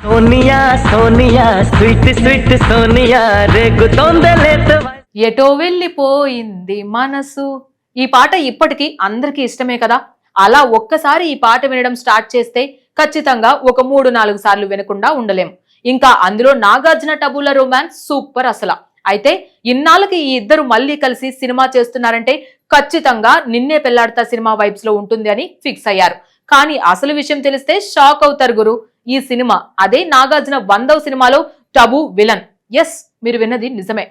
Sonia Sonia sweet sweet Sonia రేగుతోందలేత ఎటో వెళ్ళిపోయింది మనసు. ఈ పాట ఇప్పటికీ అందరికీ ఇష్టమే కదా. అలా ఒక్కసారి ఈ పాట వినడం స్టార్ట్ చేస్తే ఖచ్చితంగా ఒక 3-4 సార్లు వినకుండా ఉండలేం. ఇంకా అందులో నాగార్జున టబుల రొమాన్స్ సూపర్ అసలు. అయితే ఇన్నాళ్ళకి ఈ ఇద్దరు మళ్ళీ కలిసి సినిమా చేస్తున్నారంటే ఖచ్చితంగా నిన్నే పెళ్లాడతా సినిమా వైబ్స్ లో ఉంటుంది అని ఫిక్స్ అయ్యారు. కానీ అసలు విషయం తెలిస్తే షాక్ అవుతారు గురు. ఈ సినిమా అదే నాగార్జున 100వ సినిమాలో టబు విలన్. ఎస్, మీరు విన్నది నిజమే.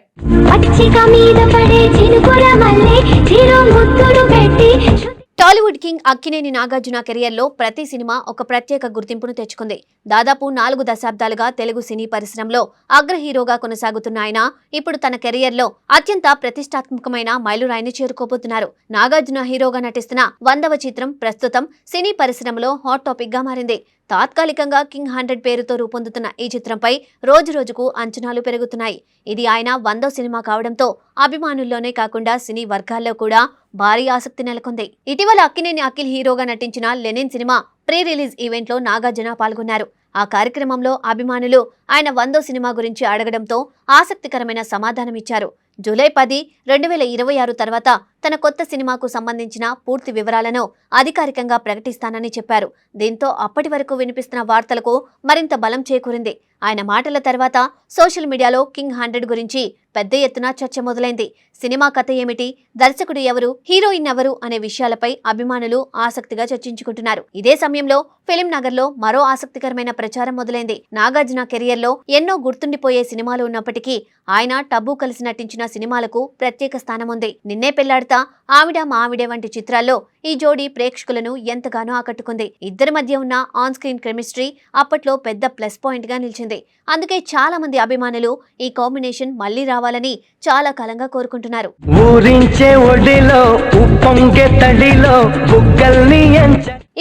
టాలీవుడ్ కింగ్ అక్కినేని నాగార్జున కెరియర్ లో ప్రతి సినిమా ఒక ప్రత్యేక గుర్తింపును తెచ్చుకుంది. దాదాపు 4 దశాబ్దాలుగా తెలుగు సినీ పరిశ్రమలో అగ్ర హీరోగా కొనసాగుతున్న ఆయన ఇప్పుడు తన కెరియర్ లో అత్యంత ప్రతిష్టాత్మకమైన మైలురాయిని చేరుకోబోతున్నారు. నాగార్జున హీరోగా నటిస్తున్న 100వ చిత్రం ప్రస్తుతం సినీ పరిశ్రమలో హాట్ టాపిక్ గా మారింది. తాత్కాలికంగా కింగ్ 100 పేరుతో రూపొందుతున్న ఈ చిత్రంపై రోజు రోజుకు అంచనాలు పెరుగుతున్నాయి. ఇది ఆయన 100వ సినిమా కావడంతో అభిమానుల్లోనే కాకుండా సినీ వర్గాల్లో కూడా భారీ ఆసక్తి నెలకొంది. ఇటీవల అక్కినేని అఖిల్ హీరోగా నటించిన లెనిన్ సినిమా ప్రీ రిలీజ్ ఈవెంట్ లో నాగార్జున పాల్గొన్నారు. ఆ కార్యక్రమంలో అభిమానులు ఆయన 100వ సినిమా గురించి అడగడంతో ఆసక్తికరమైన సమాధానమిచ్చారు. జూలై 10, 2026 తర్వాత తన కొత్త సినిమాకు సంబంధించిన పూర్తి వివరాలను అధికారికంగా ప్రకటిస్తానని చెప్పారు. దీంతో అప్పటి వరకు వినిపిస్తున్న వార్తలకు మరింత బలం చేకూరింది. ఆయన మాటల తర్వాత సోషల్ మీడియాలో కింగ్ 100 గురించి పెద్ద ఎత్తున చర్చ మొదలైంది. సినిమా కథ ఏమిటి, దర్శకుడు ఎవరు, హీరోయిన్ ఎవరు అనే విషయాలపై అభిమానులు ఆసక్తిగా చర్చించుకుంటున్నారు. ఇదే సమయంలో ఫిలిం నగర్ లో మరో ఆసక్తికరమైన ప్రచారం మొదలైంది. నాగార్జున కెరియర్ లో ఎన్నో గుర్తుండిపోయే సినిమాలు ఉన్నప్పటికీ ఆయన టబు కలిసి నటించిన సినిమాలకు ప్రత్యేక స్థానం ఉంది. నిన్నే పెళ్లాడతా, ఆవిడ మా ఆవిడే వంటి చిత్రాల్లో ఈ జోడీ ప్రేక్షకులను ఎంతగానో ఆకట్టుకుంది. ఇద్దరి మధ్య ఉన్న ఆన్ స్క్రీన్ కెమిస్ట్రీ అప్పట్లో పెద్ద ప్లస్ పాయింట్ గా నిలిచింది. అందుకే చాలా మంది అభిమానులు ఈ కాంబినేషన్ మళ్లీ రావాలని చాలా కాలంగా కోరుకుంటున్నారు.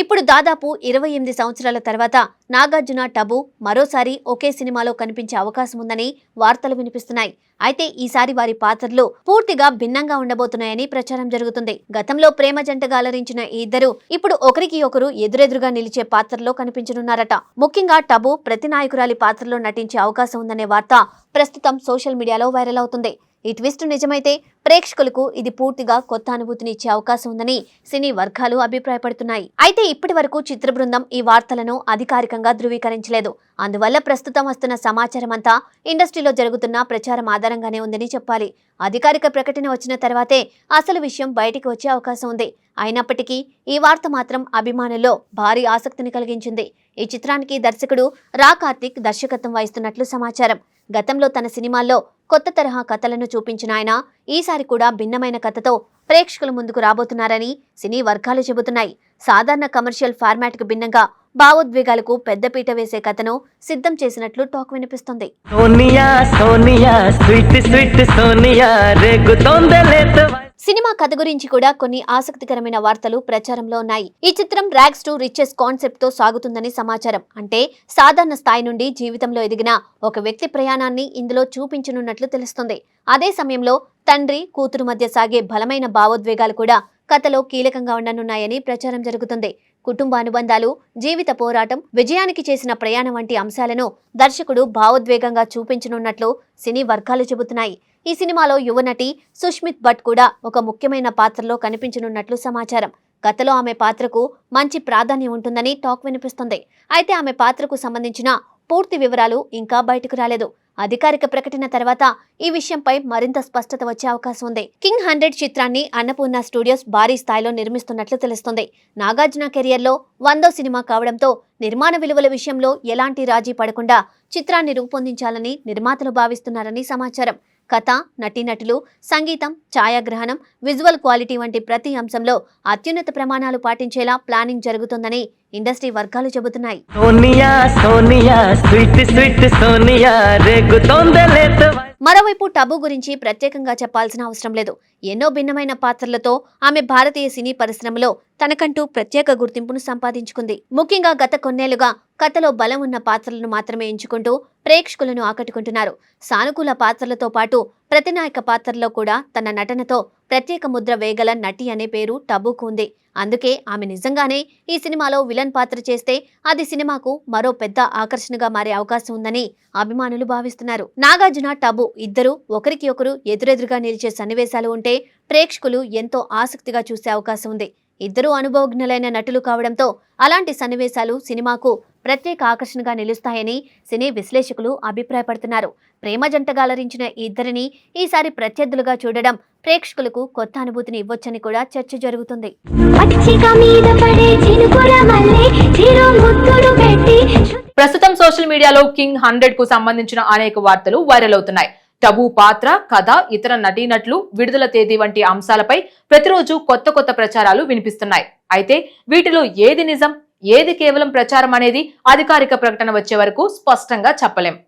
ఇప్పుడు దాదాపు 28 సంవత్సరాల తర్వాత నాగార్జున టబు మరోసారి ఒకే సినిమాలో కనిపించే అవకాశం ఉందని వార్తలు వినిపిస్తున్నాయి. అయితే ఈసారి వారి పాత్రలు పూర్తిగా భిన్నంగా ఉండబోతున్నాయని ప్రచారం జరుగుతుంది. గతంలో ప్రేమ జంటగా అలరించిన ఈ ఇద్దరు ఇప్పుడు ఒకరికి ఒకరు ఎదురెదురుగా నిలిచే పాత్రలో కనిపించనున్నారట. ముఖ్యంగా టబు ప్రతి నాయకురాలి పాత్రలో నటించే అవకాశం ఉందనే వార్త ప్రస్తుతం సోషల్ మీడియాలో వైరల్ అవుతుంది. ఈ ట్విస్ట్ నిజమైతే ప్రేక్షకులకు ఇది పూర్తిగా కొత్త అనుభూతిని ఇచ్చే అవకాశం ఉందని సినీ వర్గాలు అభిప్రాయపడుతున్నాయి. అయితే ఇప్పటి వరకు చిత్ర బృందం ఈ వార్తలను అధికారికంగా ధృవీకరించలేదు. అందువల్ల ప్రస్తుతం వస్తున్న సమాచారం అంతా ఇండస్ట్రీలో జరుగుతున్న ప్రచారం ఆధారంగానే ఉందని చెప్పాలి. అధికారిక ప్రకటన వచ్చిన తర్వాతే అసలు విషయం బయటికి వచ్చే అవకాశం ఉంది. అయినప్పటికీ ఈ వార్త మాత్రం అభిమానుల్లో భారీ ఆసక్తిని కలిగించింది. ఈ చిత్రానికి దర్శకుడు రా కార్తిక్ దర్శకత్వం వహిస్తున్నట్లు సమాచారం. గతంలో తన సినిమాల్లో కొత్త తరహా కథలను చూపించిన ఆయన ఈసారి కూడా భిన్నమైన కథతో ప్రేక్షకుల ముందుకు రాబోతున్నారని సినీ వర్గాలు చెబుతున్నాయి. సాధారణ కమర్షియల్ ఫార్మాట్ కు భిన్నంగా భావోద్వేగాలకు పెద్దపీట వేసే కథను సిద్ధం చేసినట్లు టాక్ వినిపిస్తుంది. సినిమా కథ గురించి కూడా కొన్ని ఆసక్తికరమైన వార్తలు ప్రచారంలో ఉన్నాయి. ఈ చిత్రం ర్యాగ్స్ టు రిచెస్ కాన్సెప్ట్ తో సాగుతుందని సమాచారం. అంటే సాధారణ స్థాయి నుండి జీవితంలో ఎదిగిన ఒక వ్యక్తి ప్రయాణాన్ని ఇందులో చూపించనున్నట్లు తెలుస్తుంది. అదే సమయంలో తండ్రి కూతురు మధ్య సాగే బలమైన భావోద్వేగాలు కూడా కథలో కీలకంగా ఉండనున్నాయని ప్రచారం జరుగుతుంది. కుటుంబ అనుబంధాలు, జీవిత పోరాటం, విజయానికి చేసిన ప్రయాణం వంటి అంశాలను దర్శకుడు భావోద్వేగంగా చూపించనున్నట్లు సినీ వర్గాలు చెబుతున్నాయి. ఈ సినిమాలో యువనటి సుష్మిత్ భట్ కూడా ఒక ముఖ్యమైన పాత్రలో కనిపించనున్నట్లు సమాచారం. గతంలో ఆమె పాత్రకు మంచి ప్రాధాన్యం ఉంటుందని టాక్ వినిపిస్తుంది. అయితే ఆమె పాత్రకు సంబంధించిన పూర్తి వివరాలు ఇంకా బయటకు రాలేదు. అధికారిక ప్రకటన తర్వాత ఈ విషయంపై మరింత స్పష్టత వచ్చే అవకాశం ఉంది. కింగ్ 100 చిత్రాన్ని అన్నపూర్ణ స్టూడియోస్ భారీ స్థాయిలో నిర్మిస్తున్నట్లు తెలుస్తుంది. నాగార్జున కెరియర్ లో 100వ సినిమా కావడంతో నిర్మాణ విలువల విషయంలో ఎలాంటి రాజీ పడకుండా చిత్రాన్ని రూపొందించాలని నిర్మాతలు భావిస్తున్నారని సమాచారం. కథ, నటీనటులు, సంగీతం, ఛాయాగ్రహణం, విజువల్ క్వాలిటీ వంటి ప్రతి అంశంలో అత్యున్నత ప్రమాణాలు పాటించేలా ప్లానింగ్ జరుగుతుందని ఇండస్ట్రీ వర్గాలు చెబుతున్నాయి. మరోవైపు టబు గురించి ప్రత్యేకంగా చెప్పాల్సిన అవసరం లేదు. ఎన్నో భిన్నమైన పాత్రలతో ఆమె భారతీయ సినీ పరిశ్రమలో తనకంటూ ప్రత్యేక గుర్తింపును సంపాదించుకుంది. ముఖ్యంగా గత కొన్నేళ్లుగా కథలో బలం ఉన్న పాత్రలను మాత్రమే ఎంచుకుంటూ ప్రేక్షకులను ఆకట్టుకుంటున్నారు. సానుకూల పాత్రలతో పాటు ప్రతినాయక పాత్రలో కూడా తన నటనతో ప్రత్యేక ముద్ర వేగల నటి అనే పేరు టబుకు ఉంది. అందుకే ఆమె నిజంగానే ఈ సినిమాలో విలన్ పాత్ర చేస్తే అది సినిమాకు మరో పెద్ద ఆకర్షణగా మారే అవకాశం ఉందని అభిమానులు భావిస్తున్నారు. నాగార్జున, టబు ఇద్దరు ఒకరికి ఒకరు ఎదురెదురుగా నిలిచే సన్నివేశాలు ఉంటే ప్రేక్షకులు ఎంతో ఆసక్తిగా చూసే అవకాశం ఉంది. ఇద్దరు అనుభవజ్ఞులైన నటులు కావడంతో అలాంటి సన్నివేశాలు సినిమాకు ప్రత్యేక ఆకర్షణగా నిలుస్తాయని సినీ విశ్లేషకులు అభిప్రాయపడుతున్నారు. ప్రేమ జంటగా అలరించిన ఈ ఇద్దరిని ఈసారి ప్రత్యర్థులుగా చూడడం ప్రేక్షకులకు కొత్త అనుభూతిని ఇవ్వొచ్చని కూడా చర్చ జరుగుతుంది. ప్రస్తుతం సోషల్ మీడియాలో కింగ్ 100 కు సంబంధించిన అనేక వార్తలు వైరల్ అవుతున్నాయి. టబు పాత్ర, కథ, ఇతర నటీనటులు, విడుదల తేదీ వంటి అంశాలపై ప్రతిరోజు కొత్త కొత్త ప్రచారాలు వినిపిస్తున్నాయి. అయితే వీటిలో ఏది నిజం, ఏది కేవలం ప్రచారం అనేది అధికారిక ప్రకటన వచ్చే వరకు స్పష్టంగా చెప్పలేం.